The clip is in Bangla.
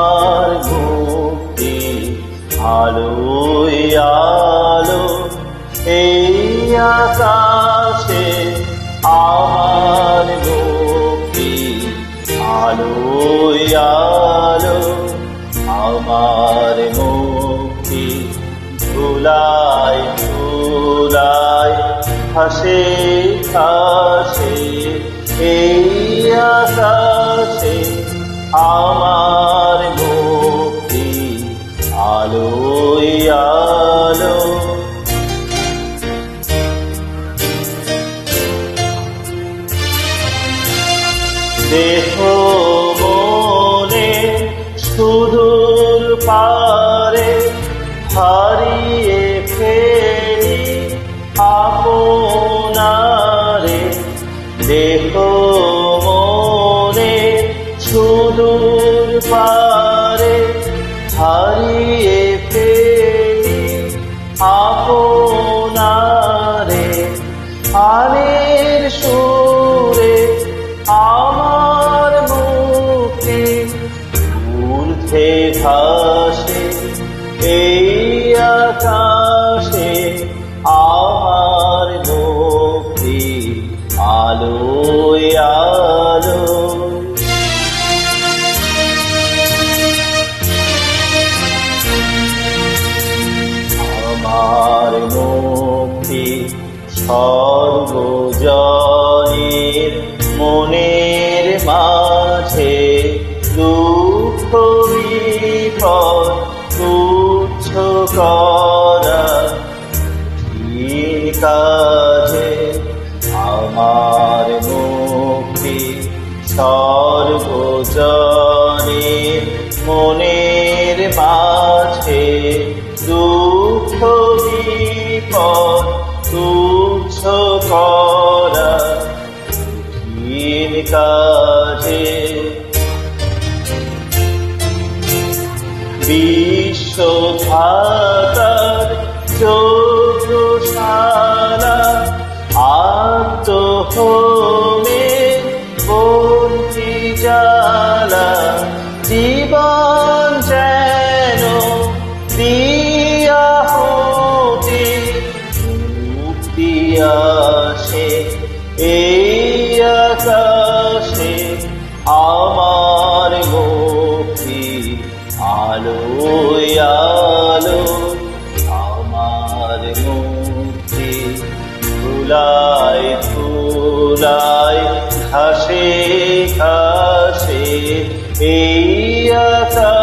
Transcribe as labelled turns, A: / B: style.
A: আমার মুক্তি আলোয় আলো এই আকাশে আমার মুক্তি আলোয় আলো আমার মুক্তি ধুলায় ধুলায় হাসে হাসে এই আকাশে আমার মুক্তি আলোয় আলো দেহ মনে সুদূর পারে হারিয়ে ফেলি আপনারে দেহ মনে সুদূর পারে হারিয়ে ফেলি আপনারে আনের সুরে আমার মুক্তি ঊর্ধ্বে ভাসে এই আকাশে আমার মুক্তি আলোয় আলো আমার মুক্তি সর্বজনের মনের মাঝে দুঃখ বিপদ তুচ্ছ করা কাজে আমার মুক্তি সর্বজনের মনের মাঝে দুঃখ বিপদ তুচ্ছ করা কাজে বিশ্ব থাকার যোগ্যশালা আত্মহোমে বন্তি জ্বালা জীবন যেন দিয়া হতে মুক্তি আসে এই আকাশে আমার মুক্তি আলোয় আলো আমার মুক্তি ধুলায় ধুলায় ঘাসে ঘাসে এই আকাশ